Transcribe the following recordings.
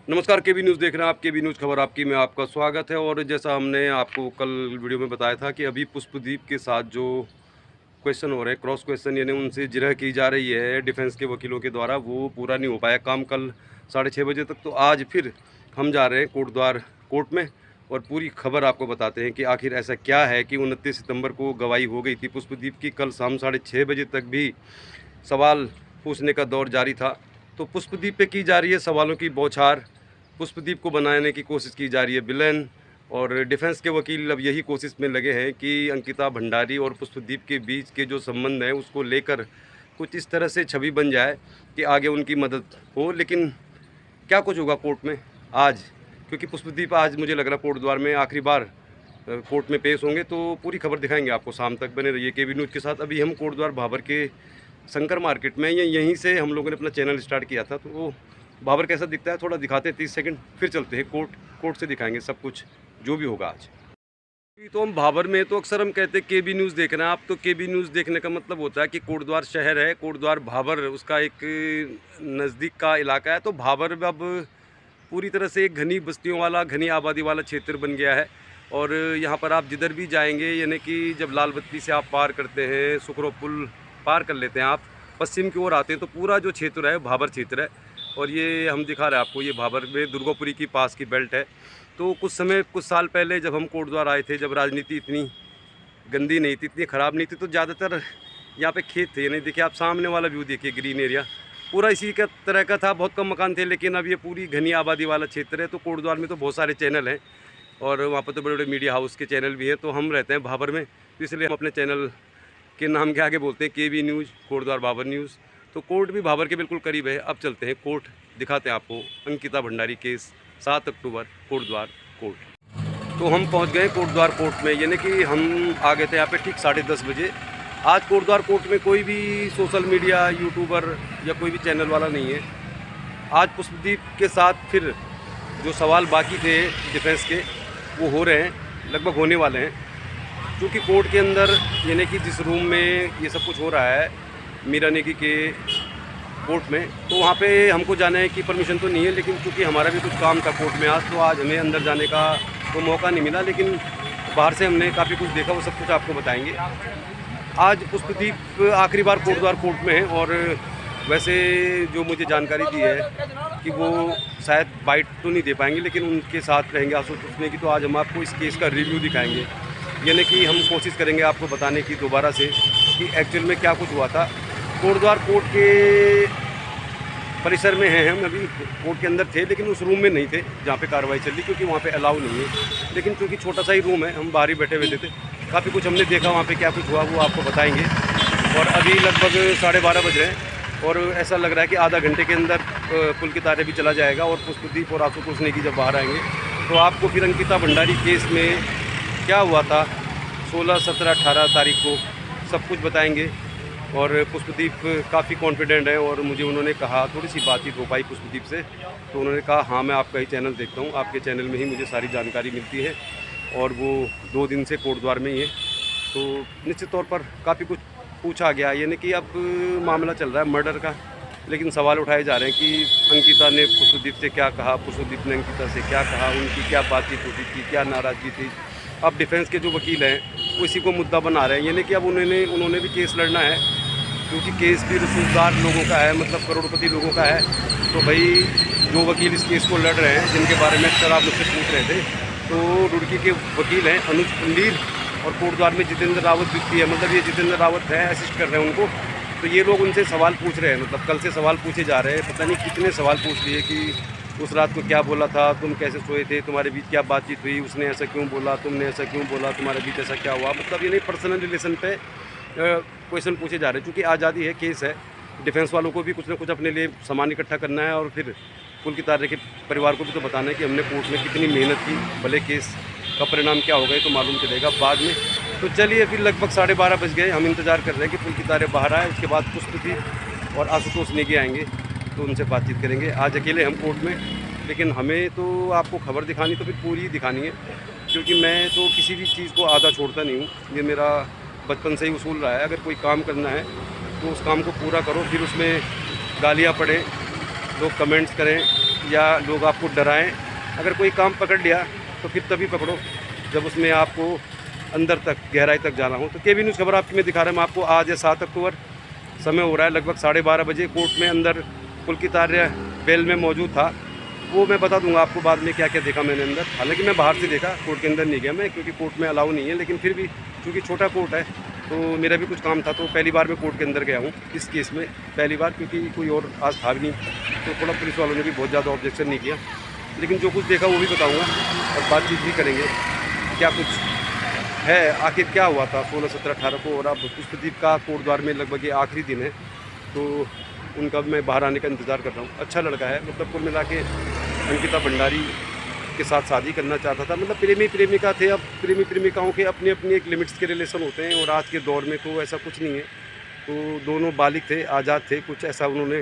नमस्कार, केबी न्यूज़ देख रहे हैं आप। केबी न्यूज़ खबर आपकी में आपका स्वागत है। और जैसा हमने आपको कल वीडियो में बताया था कि अभी पुष्पदीप के साथ जो क्वेश्चन हो रहे हैं, क्रॉस क्वेश्चन, यानी उनसे जिरह की जा रही है डिफेंस के वकीलों के द्वारा, वो पूरा नहीं हो पाया काम कल 6:30 बजे तक। तो आज फिर हम जा रहे हैं कोर्ट में और पूरी खबर आपको बताते हैं कि आखिर ऐसा क्या है कि 29 सितंबर को गवाही हो गई थी पुष्पदीप की। कल शाम 6:30 बजे तक भी सवाल पूछने का दौर जारी था। तो पुष्पदीप पे की जा रही है सवालों की बौछार, पुष्पदीप को बनाने की कोशिश की जा रही है विलेन। और डिफेंस के वकील अब यही कोशिश में लगे हैं कि अंकिता भंडारी और पुष्पदीप के बीच के जो संबंध हैं उसको लेकर कुछ इस तरह से छवि बन जाए कि आगे उनकी मदद हो। लेकिन क्या कुछ होगा कोर्ट में आज, क्योंकि पुष्पदीप आज मुझे लग रहा है कोर्ट द्वार में आखिरी बार कोर्ट में पेश होंगे। तो पूरी खबर दिखाएंगे आपको, शाम तक बने रहिए केबी न्यूज़ के साथ। अभी हम कोर्ट द्वार भाबर के शंकर मार्केट में, यहीं से हम लोगों ने अपना चैनल स्टार्ट किया था। तो वो भाबर कैसा दिखता है थोड़ा दिखाते हैं 30 सेकंड, फिर चलते हैं कोर्ट से दिखाएंगे सब कुछ जो भी होगा आज। अभी तो हम भाबर में, तो अक्सर हम कहते हैं केबी न्यूज़ देख रहे हैं आप। तो केबी न्यूज़ देखने का मतलब होता है कि कोटद्वार शहर है, कोटद्वार भाबर उसका एक नज़दीक का इलाका है। तो भाबर अब पूरी तरह से एक घनी बस्तियों वाला, घनी आबादी वाला क्षेत्र बन गया है। और यहाँ पर आप जिधर भी जाएंगे, यानी कि जब लाल बत्ती से आप पार करते हैं, सुखरो पुल पार कर लेते हैं, आप पश्चिम की ओर आते हैं, तो पूरा जो क्षेत्र है भाबर क्षेत्र है। और ये हम दिखा रहे हैं आपको, ये भाबर में दुर्गापुरी की पास की बेल्ट है। तो कुछ साल पहले जब हम कोटद्वार आए थे, जब राजनीति इतनी गंदी नहीं थी, इतनी ख़राब नहीं थी, तो ज़्यादातर यहाँ पे खेत थे। यानी देखिए आप सामने वाला व्यू देखिए, ग्रीन एरिया पूरा इसी का तरह का था। बहुत कम मकान थे, लेकिन अब ये पूरी घनी आबादी वाला क्षेत्र है। तो कोटद्वार में तो बहुत सारे चैनल हैं और वहाँ पर तो बड़े बड़े मीडिया हाउस के चैनल भी हैं। तो हम रहते हैं भाबर में, तो इसलिए हम अपने चैनल के नाम के आगे बोलते हैं केबी न्यूज़, कोटद्वार भाबर न्यूज़। तो कोर्ट भी भाबर के बिल्कुल करीब है। अब चलते हैं कोर्ट, दिखाते हैं आपको अंकिता भंडारी केस 7 अक्टूबर कोटद्वार कोर्ट। तो हम पहुंच गए कोटद्वार कोर्ट में, यानी कि हम आ गए थे यहाँ पे ठीक 10:30 बजे। आज कोटद्वार कोर्ट में कोई भी सोशल मीडिया, यूट्यूबर या कोई भी चैनल वाला नहीं है। आज पुष्पदीप के साथ फिर जो सवाल बाकी थे डिफेंस के, वो हो रहे हैं, लगभग होने वाले हैं। क्योंकि कोर्ट के अंदर, यानी कि जिस रूम में ये सब कुछ हो रहा है मीरा नेगी के कोर्ट में, तो वहाँ पे हमको जाने की परमिशन तो नहीं है। लेकिन चूँकि हमारा भी कुछ काम था कोर्ट में आज, तो आज हमें अंदर जाने का तो मौका नहीं मिला। लेकिन बाहर से हमने काफ़ी कुछ देखा, वो सब कुछ आपको बताएंगे। आज पुष्पदीप आखिरी बार कोटद्वार कोर्ट में है। और वैसे जो मुझे जानकारी दी है कि वो शायद बाइट तो नहीं दे पाएंगे, लेकिन उनके साथ रहेंगे आशुतोष नेगी। तो आज हम आपको इस केस का रिव्यू दिखाएंगे, यानी कि हम कोशिश करेंगे आपको बताने की दोबारा से कि एक्चुअल में क्या कुछ हुआ था। कोटद्वार कोर्ट के परिसर में हैं हम, अभी कोर्ट के अंदर थे, लेकिन उस रूम में नहीं थे जहाँ पे कार्रवाई चल रही, क्योंकि वहाँ पे अलाउ नहीं है। लेकिन क्योंकि छोटा सा ही रूम है, हम बाहर ही बैठे हुए थे। काफ़ी कुछ हमने देखा वहाँ पे, क्या कुछ हुआ वो आपको बताएंगे। और अभी लगभग 12:30 बज रहे हैं और ऐसा लग रहा है कि आधा घंटे के अंदर पुल की तारे भी चला जाएगा और पुष्पदीप और आशुतोष नेगी जब बाहर आएंगे तो आपको फिर अंकिता भंडारी केस में क्या हुआ था 16, 17, 18 तारीख को सब कुछ बताएंगे। और पुष्पदीप काफ़ी कॉन्फिडेंट है और मुझे उन्होंने कहा, थोड़ी सी बातचीत हो पाई पुष्पदीप से, तो उन्होंने कहा हाँ मैं आपका ही चैनल देखता हूँ, आपके चैनल में ही मुझे सारी जानकारी मिलती है। और वो 2 दिन से कोटद्वार में ही है। तो निश्चित तौर पर काफ़ी कुछ पूछा गया, यानी कि अब मामला चल रहा है मर्डर का, लेकिन सवाल उठाए जा रहे हैं कि अंकिता ने पुष्पदीप से क्या कहा, पुष्पदीप ने अंकिता से क्या कहा, उनकी क्या बातचीत होती थी, क्या नाराज़गी थी। अब डिफेंस के जो वकील हैं वो इसी को मुद्दा बना रहे हैं, यानी कि अब उन्होंने भी केस लड़ना है, क्योंकि केस भी रसूखदार लोगों का है, मतलब करोड़पति लोगों का है। तो भाई जो वकील इस केस को लड़ रहे हैं, जिनके बारे में अक्सर आप मुझसे पूछ रहे थे, तो रुड़की के वकील हैं अनुज पंडीर, और कोटद्वार में जितेंद्र रावत भी है, मतलब ये जितेंद्र रावत है, असिस्ट कर रहे हैं उनको। तो ये लोग उनसे सवाल पूछ रहे हैं, मतलब कल से सवाल पूछे जा रहे हैं। पता नहीं कितने सवाल पूछ लिए कि उस रात को क्या बोला था, तुम कैसे सोए थे, तुम्हारे बीच क्या बातचीत हुई, उसने ऐसा क्यों बोला, तुमने ऐसा क्यों बोला, तुम्हारे बीच ऐसा क्या हुआ। मतलब ये नहीं, पर्सनल रिलेशन पे क्वेश्चन पूछे जा रहे हैं। चूँकि आज़ादी है, केस है, डिफेंस वालों को भी कुछ ना कुछ अपने लिए सामान इकट्ठा करना है और फिर पुल की तारे के परिवार को भी तो बताना है कि हमने कोर्ट में कितनी मेहनत की। भले केस का परिणाम क्या होगा ये तो मालूम चलेगा बाद में। तो चलिए, फिर लगभग 12:30 बज गए, हम इंतज़ार कर रहे हैं कि पुल की तारे बाहर आए, उसके बाद पुष्पदीप और आशुतोष नेगी आएंगे तो उनसे बातचीत करेंगे। आज अकेले हम कोर्ट में, लेकिन हमें तो आपको खबर दिखानी तो फिर पूरी ही दिखानी है, क्योंकि मैं तो किसी भी चीज़ को आधा छोड़ता नहीं हूँ। ये मेरा बचपन से ही उसूल रहा है, अगर कोई काम करना है तो उस काम को पूरा करो, फिर उसमें गालियाँ पड़ें, लोग कमेंट्स करें, या लोग आपको डराएं। अगर कोई काम पकड़ लिया तो फिर तभी पकड़ो जब उसमें आपको अंदर तक गहराई तक जाना हो। तो केबी न्यूज़ खबर आपकी मैं दिखा रहा हूँ आपको। आज है 7 अक्टूबर, समय हो रहा है लगभग 12:30 बजे। कोर्ट में अंदर पुलकित आर्य बेल में मौजूद था, वो मैं बता दूंगा आपको बाद में क्या क्या देखा मैंने अंदर। हालांकि मैं बाहर से देखा, कोर्ट के अंदर नहीं गया मैं, क्योंकि कोर्ट में अलाउ नहीं है। लेकिन फिर भी क्योंकि छोटा कोर्ट है तो मेरा भी कुछ काम था, तो पहली बार मैं कोर्ट के अंदर गया हूँ इस केस में, पहली बार, क्योंकि कोई और आज था भी नहीं। तो थोड़ा पुलिस वालों ने भी बहुत ज़्यादा ऑब्जेक्शन नहीं किया, लेकिन जो कुछ देखा वो भी बताऊँगा और बातचीत भी करेंगे क्या कुछ है, आखिर क्या हुआ था 16, 17, 18 को। और अब पुष्पदीप का कोर्ट द्वार में लगभग ये आखिरी दिन है, तो उनका मैं बाहर आने का इंतज़ार कर रहा हूँ। अच्छा लड़का है, मतलब कुल मिला के अंकिता भंडारी के साथ शादी करना चाहता था। मतलब प्रेमी प्रेमिका थे। अब प्रेमी प्रेमिकाओं के अपने अपने एक लिमिट्स के रिलेशन होते हैं, और आज के दौर में तो ऐसा कुछ नहीं है। तो दोनों बालिग थे, आज़ाद थे, कुछ ऐसा उन्होंने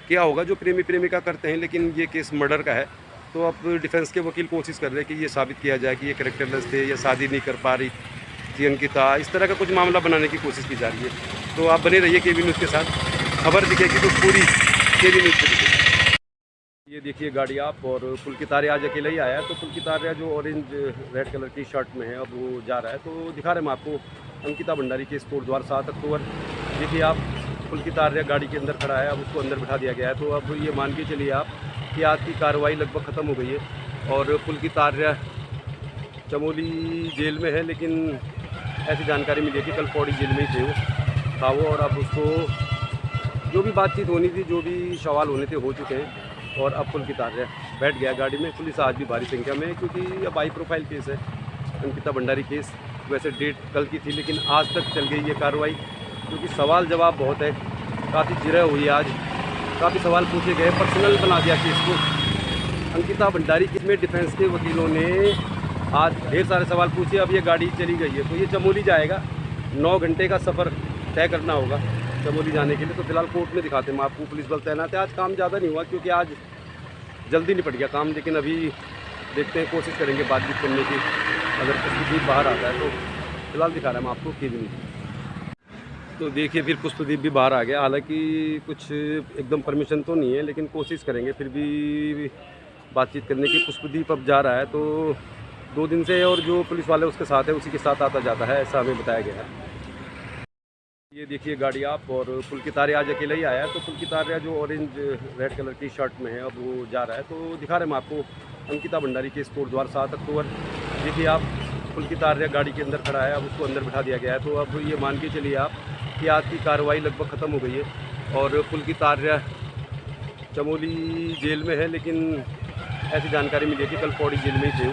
किया होगा जो प्रेमी प्रेमिका करते हैं। लेकिन ये केस मर्डर का है, तो अब डिफेंस के वकील कोशिश कर रहे हैं कि ये साबित किया जाए कि ये कैरेक्टरलेस थे या शादी नहीं कर पा रही थी अंकिता, इस तरह का कुछ मामला बनाने की कोशिश की जा रही है। तो आप बने रहिए केबी न्यूज़ के साथ, खबर दिखेगी तो पूरी केबी न्यूज़ पे दिखेगी। ये देखिए गाड़ी आप, और पुलकित आर्य आज अकेला ही आया है। तो पुलकित आर्य जो ऑरेंज रेड कलर की शर्ट में है, अब वो जा रहा है। तो दिखा रहे हैं हम आपको अंकिता भंडारी केस कोर्ट द्वार 7 अक्टूबर। देखिए आप, पुलकित आर्य गाड़ी के अंदर खड़ा है, अब उसको अंदर बिठा दिया गया है। तो अब ये मान के चलिए आप कि आज की कार्रवाई लगभग ख़त्म हो गई है, और पुलकित आर्य चमोली जेल में है। लेकिन ऐसी जानकारी मिली है कि कल पौड़ी जेल में ही था वो, और अब उसको जो भी बातचीत होनी थी, जो भी सवाल होने थे, हो चुके हैं। और अब पुलकित आर्य बैठ गया गाड़ी में। पुलिस आज भी भारी संख्या में है, क्योंकि अब हाई प्रोफाइल केस है अंकिता भंडारी केस। वैसे डेट कल की थी, लेकिन आज तक चल गई ये कार्रवाई, क्योंकि सवाल जवाब बहुत है। काफ़ी जिरह हुई आज, काफ़ी सवाल पूछे गए, पर्सनल बना दिया केस को अंकिता भंडारी केस में। डिफेंस के वकीलों ने आज ढेर सारे सवाल पूछे। अब ये गाड़ी चली गई है, तो ये चमोली जाएगा। 9 घंटे का सफ़र तय करना होगा चमोली जाने के लिए। तो फिलहाल कोर्ट में दिखाते हैं हम आपको, पुलिस बल तैनात है। आज काम ज़्यादा नहीं हुआ, क्योंकि आज जल्दी निपट गया काम। लेकिन अभी देखते हैं, कोशिश करेंगे बातचीत करने की, अगर पुष्पदीप बाहर आता है तो। फिलहाल दिखा रहे हैं हम आपको केबी न्यूज़। तो देखिए फिर पुष्पदीप भी बाहर आ गया। हालांकि कुछ एकदम परमिशन तो नहीं है, लेकिन कोशिश करेंगे फिर भी बातचीत करने की। पुष्पदीप अब जा रहा है, तो 2 दिन से, और जो पुलिस वाले उसके साथ है उसी के साथ आता जाता है, ऐसा हमें बताया गया है। ये देखिए गाड़ी आप, और पुलकित आर्य आज अकेला ही आया है। तो पुलकित आर्य जो ऑरेंज रेड कलर की शर्ट में है, अब वो जा रहा है। तो दिखा रहे हैं हम आपको अंकिता भंडारी केस कोर्ट द्वार 7 अक्टूबर। देखिए आप, पुलकित आर्य गाड़ी के अंदर खड़ा है, अब उसको अंदर बिठा दिया गया है। तो अब ये मान के चलिए आप कि आज की कार्रवाई लगभग ख़त्म हो गई है, और पुलकित आर्य चमोली जेल में है। लेकिन ऐसी जानकारी मिली है कि कल पौड़ी जेल में ही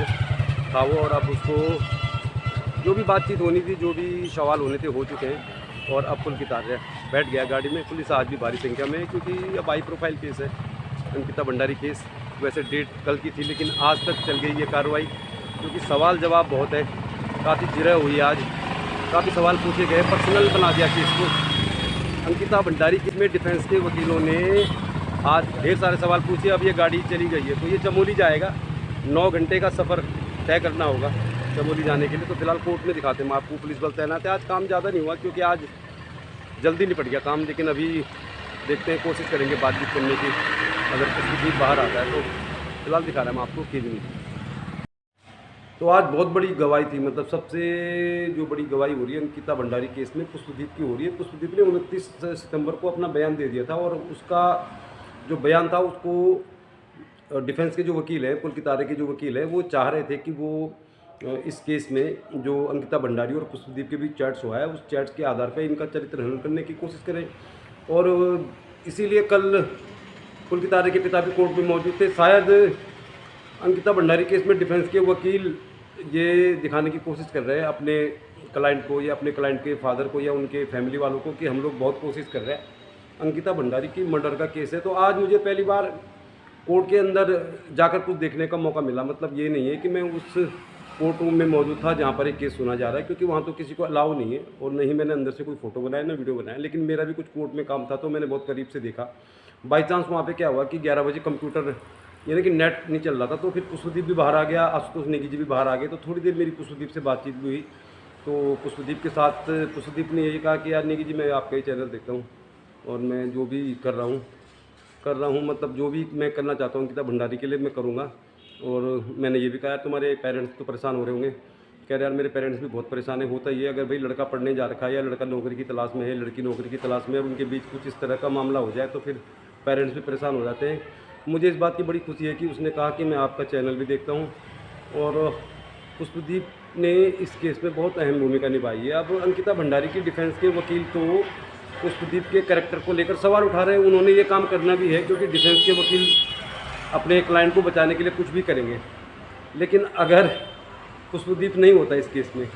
था वो, और अब उसको जो भी बातचीत होनी थी, जो भी सवाल होने थे, हो चुके हैं। और अब पुलकित आर्य बैठ गया गाड़ी में। पुलिस आज भी भारी संख्या में है, क्योंकि अब हाई प्रोफाइल केस है अंकिता भंडारी केस। वैसे डेट कल की थी, लेकिन आज तक चल गई ये कार्रवाई, क्योंकि सवाल जवाब बहुत है। काफ़ी जिरह हुई आज, काफ़ी सवाल पूछे गए, पर्सनल बना दिया केस को अंकिता भंडारी केस में। डिफेंस के वकीलों ने आज ढेर सारे सवाल पूछे। अब ये गाड़ी चली गई है, तो ये चमोली जाएगा। 9 घंटे का सफ़र तय करना होगा चमोली जाने के लिए। तो फिलहाल कोर्ट में दिखाते हैं हम आपको, पुलिस बल तैनात है। आज काम ज़्यादा नहीं हुआ, क्योंकि आज जल्दी निपट गया काम। लेकिन अभी देखते हैं, कोशिश करेंगे बातचीत करने की, अगर पुष्पदीप बाहर आता है तो। फिलहाल दिखा रहे हैं हम आपको केबी न्यूज़। तो आज बहुत बड़ी गवाही थी, मतलब सबसे जो बड़ी गवाही हो रही है अंकिता भंडारी केस में, पुष्पदीप की हो रही है। पुष्पदीप ने 29 सितंबर को अपना बयान दे दिया था, और उसका जो बयान था उसको डिफेंस के जो वकील हैं, पुलकित आर्य के जो वकील हैं, वो चाह रहे थे कि वो इस केस में जो अंकिता भंडारी और पुष्पदीप के बीच चैट्स हुआ है, उस चैट्स के आधार पर इनका चरित्र हनन करने की कोशिश करें। और इसीलिए कल पुलकित आर्य के पिता भी कोर्ट में मौजूद थे। शायद अंकिता भंडारी केस में डिफेंस के वकील ये दिखाने की कोशिश कर रहे हैं अपने क्लाइंट को, या अपने क्लाइंट के फादर को, या उनके फैमिली वालों को, कि हम लोग बहुत कोशिश कर रहे हैं। अंकिता भंडारी की मर्डर का केस है। तो आज मुझे पहली बार कोर्ट के अंदर जाकर कुछ देखने का मौका मिला। मतलब ये नहीं है कि मैं उस कोर्ट रूम में मौजूद था जहाँ पर एक केस सुना जा रहा है, क्योंकि वहाँ तो किसी को अलाउ नहीं है, और नहीं मैंने अंदर से कोई फ़ोटो बनाया, ना वीडियो बनाया। लेकिन मेरा भी कुछ कोर्ट में काम था, तो मैंने बहुत करीब से देखा। बाई चांस वहाँ पे क्या हुआ कि 11 बजे कंप्यूटर, यानी कि नेट नहीं चल रहा था, तो फिर पुष्पदीप भी बाहर आ गया, आशुतोष नेगी जी भी बाहर आ गए। तो थोड़ी देर मेरी पुष्पदीप से बातचीत भी हुई। तो पुष्पदीप के साथ पुष्पदीप ने यही कहा कि यार नेगी जी, मैं आपका ही चैनल देखता हूँ, और मैं जो भी कर रहा हूँ कर रहा हूँ, मतलब जो भी मैं करना चाहता हूँ अंकिता भंडारी के लिए मैं करूँगा। और मैंने ये भी कहा यार तुम्हारे पेरेंट्स तो परेशान हो रहे होंगे। कह रहे यार मेरे पेरेंट्स भी बहुत परेशान है। होता ही है, अगर भाई लड़का पढ़ने जा रखा है या लड़का नौकरी की तलाश में है, लड़की नौकरी की तलाश में है और उनके बीच कुछ इस तरह का मामला हो जाए तो फिर पेरेंट्स भी परेशान हो जाते हैं। मुझे इस बात की बड़ी खुशी है कि उसने कहा कि मैं आपका चैनल भी देखता हूँ और पुष्पदीप ने इस केस में बहुत अहम भूमिका निभाई है। अब अंकिता भंडारी की डिफेंस के वकील तो पुष्पदीप के कैरेक्टर को लेकर सवाल उठा रहे हैं। उन्होंने ये काम करना भी है क्योंकि डिफेंस के वकील अपने क्लाइंट को बचाने के लिए कुछ भी करेंगे। लेकिन अगर पुष्पदीप नहीं होता इस केस में,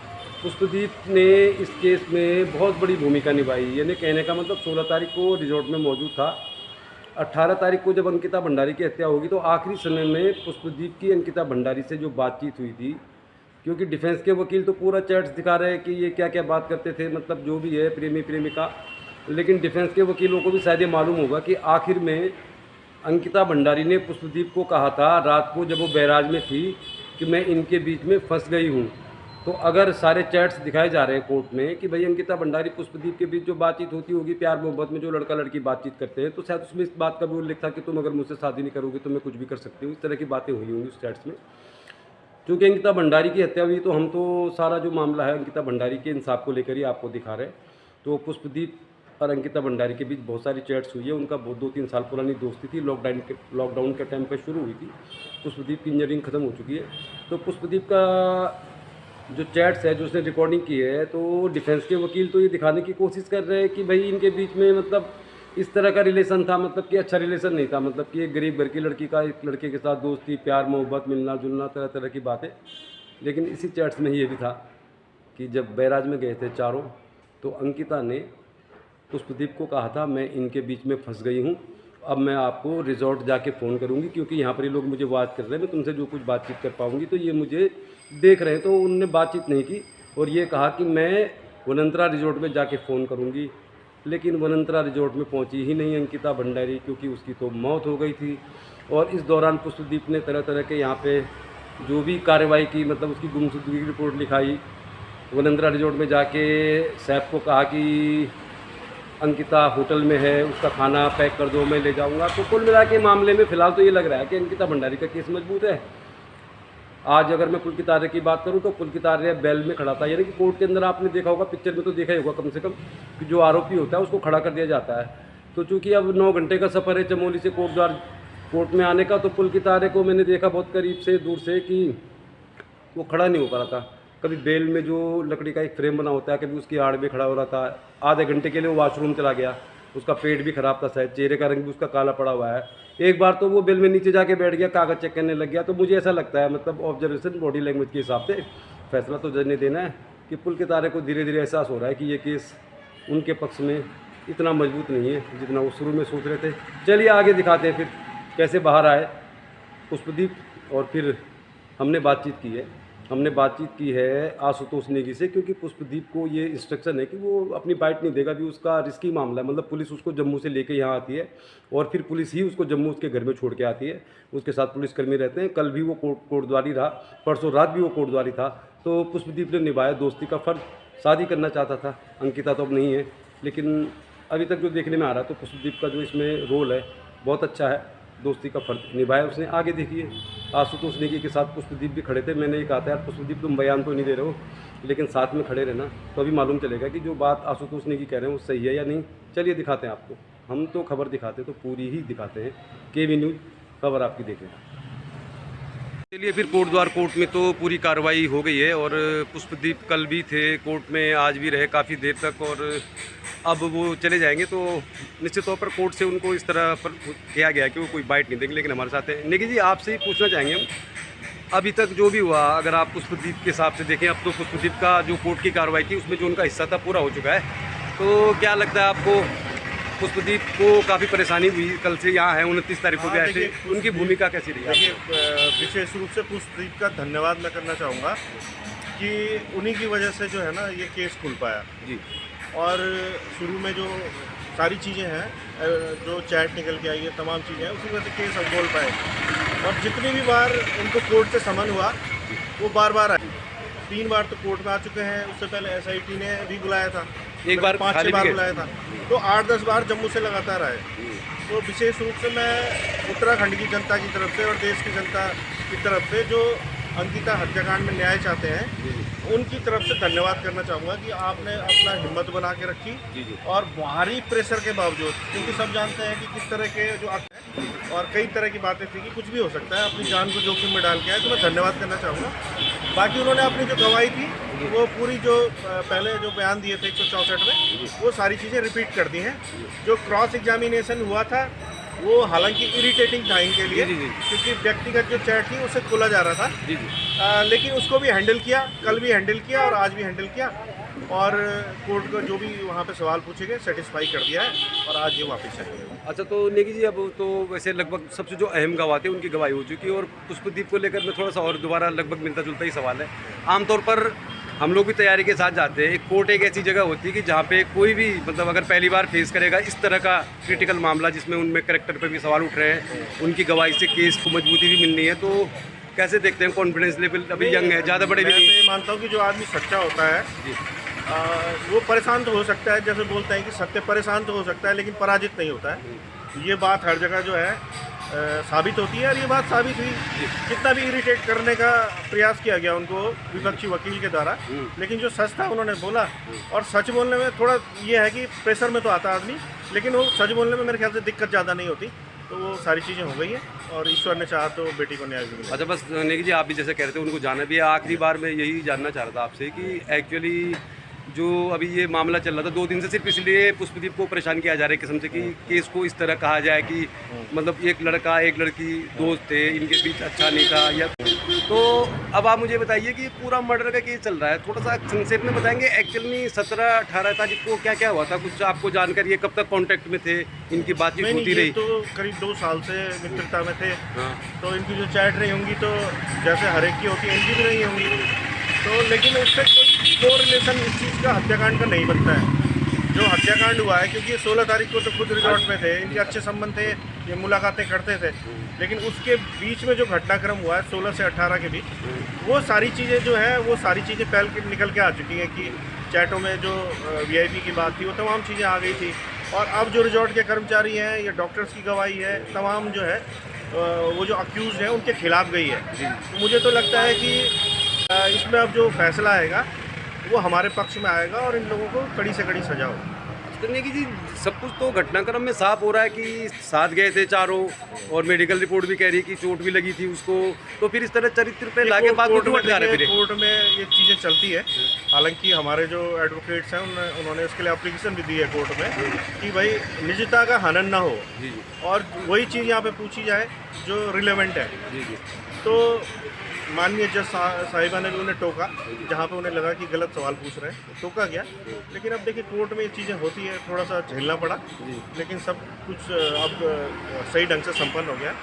पुष्पदीप ने इस केस में बहुत बड़ी भूमिका निभाई। यानी कहने का मतलब 16 तारीख को रिजॉर्ट में मौजूद था। 18 तारीख को जब अंकिता भंडारी की हत्या होगी तो आखिरी समय में पुष्पदीप की अंकिता भंडारी से जो बातचीत हुई थी, क्योंकि डिफेंस के वकील तो पूरा चैट्स दिखा रहे हैं कि ये क्या क्या बात करते थे, मतलब जो भी है प्रेमी प्रेमिका। लेकिन डिफेंस के वकीलों को भी शायद ये मालूम होगा कि आखिर में अंकिता भंडारी ने पुष्पदीप को कहा था रात को जब वो बैराज में थी कि मैं इनके बीच में फंस गई हूँ। तो अगर सारे चैट्स दिखाए जा रहे हैं कोर्ट में कि भाई अंकिता भंडारी पुष्पदीप के बीच जो बातचीत होती होगी प्यार मोहब्बत में, जो लड़का लड़की बातचीत करते हैं, तो शायद उसमें इस बात का भी उल्लेख था कि तुम अगर मुझसे शादी नहीं करोगे तो मैं कुछ भी कर सकती हूँ। इस तरह की बातें हुई होंगी उस चैट्स में। क्योंकि अंकिता भंडारी की हत्या हुई तो हम तो सारा जो मामला है अंकिता भंडारी के इंसाफ को लेकर ही आपको दिखा रहे हैं। तो पुष्पदीप और अंकिता भंडारी के बीच बहुत सारी चैट्स हुई है। उनका 2-3 साल पुरानी दोस्ती थी, लॉकडाउन के टाइम पर शुरू हुई थी। पुष्पदीप की इंजीनियरिंग ख़त्म हो चुकी है। तो पुष्पदीप का जो चैट्स है जो उसने रिकॉर्डिंग की है, तो डिफेंस के वकील तो ये दिखाने की कोशिश कर रहे हैं कि भाई इनके बीच में मतलब इस तरह का रिलेशन था, मतलब कि अच्छा रिलेशन नहीं था, मतलब कि एक गरीब घर की लड़की का एक लड़के के साथ दोस्ती, प्यार मोहब्बत, मिलना जुलना, तरह तरह की बातें। लेकिन इसी चैट्स में ये भी था कि जब बैराज में गए थे चारों, तो अंकिता ने पुष्पदीप को कहा था मैं इनके बीच में फंस गई हूँ, अब मैं आपको रिजॉर्ट जाके फ़ोन करूँगी क्योंकि यहाँ पर ये लोग मुझे बात कर रहे हैं, मैं तुमसे जो कुछ बातचीत कर पाऊँगी तो ये मुझे देख रहे हैं। तो उनने बातचीत नहीं की और ये कहा कि मैं वनंतरा रिजॉर्ट में जाके फ़ोन करूँगी। लेकिन वनंतरा रिजॉर्ट में पहुंची ही नहीं अंकिता भंडारी, क्योंकि उसकी तो मौत हो गई थी। और इस दौरान पुष्पदीप ने तरह तरह के यहाँ पे जो भी कार्रवाई की, मतलब उसकी गुमशुदगी की रिपोर्ट लिखाई। वनंतरा रिजॉर्ट में जाके सैफ को कहा कि अंकिता होटल में है, उसका खाना पैक कर दो, मैं ले जाऊँगा। तो कुल मिला के मामले में फ़िलहाल तो ये लग रहा है कि अंकिता भंडारी का केस मजबूत है। आज अगर मैं पुलकित आर्य की बात करूं तो पुलकित आर्य बेल में खड़ा था। यानी कि कोर्ट के अंदर आपने देखा होगा, पिक्चर में तो देखा ही होगा कम से कम, कि जो आरोपी होता है उसको खड़ा कर दिया जाता है। तो चूंकि अब 9 घंटे का सफ़र है चमोली से कोर्ट में आने का, तो पुलकित आर्य को मैंने देखा बहुत करीब से दूर से कि वो खड़ा नहीं हो पा रहा था। कभी बेल में जो लकड़ी का एक फ्रेम बना होता है, कभी उसकी आड़ में खड़ा हो रहा था। आधे घंटे के लिए वो वॉशरूम चला गया, उसका पेट भी ख़राब था शायद, चेहरे का रंग भी उसका काला पड़ा हुआ है। एक बार तो वो बेल में नीचे जाके बैठ गया, कागज़ चेक करने लग गया। तो मुझे ऐसा लगता है, मतलब ऑब्जर्वेशन बॉडी लैंग्वेज के हिसाब से फैसला तो जज ने देना है, कि पुलकित आर्य को धीरे धीरे एहसास हो रहा है कि ये केस उनके पक्ष में इतना मजबूत नहीं है जितना वो शुरू में सोच रहे थे। चलिए आगे दिखाते हैं फिर कैसे बाहर आए पुष्पदीप। और फिर हमने बातचीत की है आशुतोष नेगी से, क्योंकि पुष्पदीप को ये इंस्ट्रक्शन है कि वो अपनी बाइट नहीं देगा। भी उसका रिस्की मामला है, मतलब पुलिस उसको जम्मू से लेके यहाँ आती है और फिर पुलिस ही उसको जम्मू उसके घर में छोड़ के आती है। उसके साथ पुलिसकर्मी रहते हैं। कल भी वो कोटद्वारी रहा, परसों रात भी वो कोटद्वारी था। तो पुष्पदीप ने निभाया दोस्ती का फ़र्ज। शादी करना चाहता था, अंकिता तो अब नहीं है, लेकिन अभी तक जो देखने में आ रहा है तो पुष्पदीप का जो इसमें रोल है बहुत अच्छा है। दोस्ती का फ़र्ज निभाया उसने। आगे देखिए आशुतोष नेगी के साथ पुष्पदीप भी खड़े थे। मैंने ये कहा था यार पुष्पदीप तुम बयान तो नहीं दे रहे हो, लेकिन साथ में खड़े रहना, तो अभी मालूम चलेगा कि जो बात आशुतोष नेगी कह रहे हैं वो सही है या नहीं। चलिए दिखाते हैं आपको। हम तो खबर दिखाते तो पूरी ही दिखाते हैं। केवी न्यूज़ खबर आपकी देखें। चलिए फिर कोट में तो पूरी कार्रवाई हो गई है और पुष्पदीप कल भी थे कोर्ट में, आज भी रहे काफ़ी देर तक, और अब वो चले जाएंगे। तो निश्चित तौर पर कोर्ट से उनको इस तरह पर किया गया कि वो कोई बाइट नहीं देंगे, लेकिन हमारे साथ है नेगी जी। आपसे ही पूछना चाहेंगे हम, अभी तक जो भी हुआ, अगर आप पुष्पदीप के हिसाब से देखें, अब तो पुष्पदीप का जो कोर्ट की कार्रवाई थी उसमें जो उनका हिस्सा था पूरा हो चुका है, तो क्या लगता है आपको पुष्पदीप को काफ़ी परेशानी हुई? कल से यहाँ है, 29 तारीख को भी आए थे, उनकी भूमिका कैसी रही? देखिए विशेष रूप से पुष्पदीप का धन्यवाद मैं करना चाहूँगा कि उन्हीं की वजह से जो है ना ये केस खुल पाया जी। और शुरू में जो सारी चीज़ें हैं, जो चैट निकल के आई है, तमाम चीज़ें हैं, उसी वजह से केस हम बोल पाए। और जितनी भी बार उनको कोर्ट से समन हुआ वो बार बार आए। 3 बार तो कोर्ट में आ चुके हैं, उससे पहले SIT ने भी बुलाया था, एक बार 5-6 बार बुलाया था, तो 8-10 बार जम्मू से लगातार आए। तो विशेष रूप से मैं उत्तराखंड की जनता की तरफ से और देश की जनता की तरफ से जो अंकिता हत्याकांड में न्याय चाहते हैं उनकी तरफ से धन्यवाद करना चाहूँगा कि आपने अपना हिम्मत बना के रखी और भारी प्रेशर के बावजूद, क्योंकि सब जानते हैं कि किस तरह के जो एक्ट हैं और कई तरह की बातें थी कि कुछ भी हो सकता है, अपनी जान को जोखिम में डाल के आए, तो मैं धन्यवाद करना चाहूँगा। बाकी उन्होंने अपनी जो गवाही थी वो पूरी जो पहले जो बयान दिए थे 164 में वो सारी चीज़ें रिपीट कर दी हैं। जो क्रॉस एग्जामिनेशन हुआ था वो हालांकि इरिटेटिंग था इनके लिए, क्योंकि व्यक्तिगत जो चैट थी उससे खोला जा रहा था, लेकिन उसको भी हैंडल किया, कल भी हैंडल किया और आज भी हैंडल किया, और कोर्ट को जो भी वहाँ पे सवाल पूछे गए सेटिस्फाई कर दिया है और आज ये वापस चले गए। अच्छा, तो नेगी जी, अब तो वैसे लगभग सबसे जो अहम गवाह थे उनकी गवाही हो चुकी है, और पुष्पदीप को लेकर मैं थोड़ा सा और दोबारा लगभग मिलता जुलता ही सवाल है। आमतौर पर हम लोग भी तैयारी के साथ जाते हैं। कोर्ट एक ऐसी जगह होती है कि जहाँ पे कोई भी मतलब अगर पहली बार फेस करेगा इस तरह का क्रिटिकल मामला जिसमें उनमें कैरेक्टर पे भी सवाल उठ रहे हैं, उनकी गवाही से केस को मजबूती भी मिलनी है, तो कैसे देखते हैं? कॉन्फिडेंस लेवल अभी यंग है, ज़्यादा बड़े भी नहीं। मैं मानता हूँ कि जो आदमी सच्चा होता है वो परेशान तो हो सकता है, जैसे बोलते हैं कि सत्य परेशान तो हो सकता है लेकिन पराजित नहीं होता है। ये बात हर जगह जो है साबित होती है और ये बात साबित हुई। कितना भी इरिटेट करने का प्रयास किया गया उनको विपक्षी वकील के द्वारा, लेकिन जो सच था उन्होंने बोला। और सच बोलने में थोड़ा ये है कि प्रेशर में तो आता आदमी, लेकिन वो सच बोलने में मेरे ख्याल से दिक्कत ज़्यादा नहीं होती। तो वो सारी चीज़ें हो गई है और ईश्वर ने चाहा तो बेटी को न्याय भी मिला। अच्छा, बस नेगी जी, आप भी जैसे कह रहे थे उनको जाना भी है। आखिरी बार मैं यही जानना चाह रहा था आपसे कि एक्चुअली जो अभी ये मामला चल रहा था 2 दिन से, सिर्फ इसलिए पुष्पदीप को परेशान किया जा रहा है किस्म से कि केस को इस तरह कहा जाए कि मतलब एक लड़का एक लड़की दोस्त थे, इनके बीच अच्छा नहीं था, या तो अब आप मुझे बताइए कि पूरा मर्डर का केस चल रहा है, थोड़ा सा संक्षेप में बताएंगे एक्चुअल में 17-18 तारीख को क्या क्या हुआ था? कुछ आपको जानकारी है? कब तक कांटेक्ट में थे, इनकी बातचीत होती रही? तो करीब 2 साल से मित्रता में थे। तो इनकी जो चैट रही होंगी तो जैसे हर एक की होती है इनकी भी रही होंगी, तो लेकिन उससे कोई रिलेशन इस चीज़ का हत्याकांड का नहीं बनता है जो हत्याकांड हुआ है, क्योंकि 16 तारीख को तो खुद रिजॉर्ट में थे, इनके अच्छे संबंध थे, ये मुलाकातें करते थे। लेकिन उसके बीच में जो घटनाक्रम हुआ है 16 से 18 के बीच, वो सारी चीज़ें जो है वो सारी चीज़ें पहले निकल के आ चुकी हैं कि चैटों में जो VIP की बात थी वो तमाम चीज़ें आ गई थी। और अब जो रिजॉर्ट के कर्मचारी हैं या डॉक्टर्स की गवाही है, तमाम जो है वो जो अक्यूज़ हैं उनके खिलाफ गई है। तो मुझे तो लगता है कि इसमें अब जो फैसला आएगा वो हमारे पक्ष में आएगा और इन लोगों को कड़ी से कड़ी सजा होगी। तो नेगी जी, सब कुछ तो घटनाक्रम में साफ हो रहा है कि साथ गए थे चारों, और मेडिकल रिपोर्ट भी कह रही है कि चोट भी लगी थी उसको, तो फिर इस तरह चरित्र पे लाके बात कोर्ट में ये चीज़ें चलती है। हालांकि हमारे जो एडवोकेट्स हैं उन्होंने उसके लिए एप्लीकेशन भी दी है कोर्ट में कि भाई निजता का हनन ना हो और वही चीज़ यहाँ पे पूछी जाए जो रिलेवेंट है। तो माननीय जज साहिबा ने भी उन्हें टोका जहाँ पे उन्हें लगा कि गलत सवाल पूछ रहे हैं, टोका गया। लेकिन अब देखिए कोर्ट में ये चीज़ें होती है, थोड़ा सा झेलना पड़ा, लेकिन सब कुछ अब सही ढंग से संपन्न हो गया।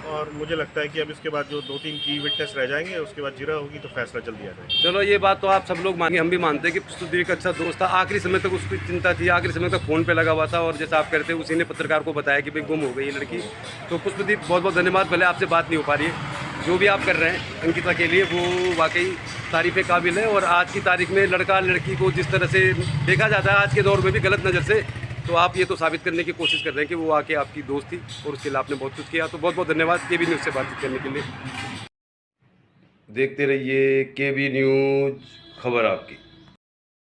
और मुझे लगता है कि अब इसके बाद जो 2-3 की विटनेस रह जाएंगे उसके बाद जिरा होगी तो फैसला जल्दी आ जाएगा। चलो, ये बात तो आप सब लोग मानेंगे, हम भी मानते हैं कि पुष्पदीप एक अच्छा दोस्त था। आखिरी समय तक उसकी चिंता थी, आखिरी समय तक फ़ोन पे लगा हुआ था, और जैसा आप कहते हैं उसी ने पत्रकार को बताया कि भाई गुम हो गई ये लड़की। तो पुष्पदीप, बहुत बहुत धन्यवाद। भले आपसे बात नहीं हो पा रही है, जो भी आप कर रहे हैं अंकिता के लिए वो वाकई तारीफ़ काबिल है। और आज की तारीख में लड़का लड़की को जिस तरह से देखा जाता है आज के दौर में भी गलत नज़र से, तो आप ये तो साबित करने की कोशिश कर रहे हैं कि वो आके आपकी दोस्त थी और उसके लिए आपने बहुत कुछ किया। तो बहुत बहुत धन्यवाद KB न्यूज़ से बातचीत करने के लिए। देखते रहिए KB न्यूज़, खबर आपकी।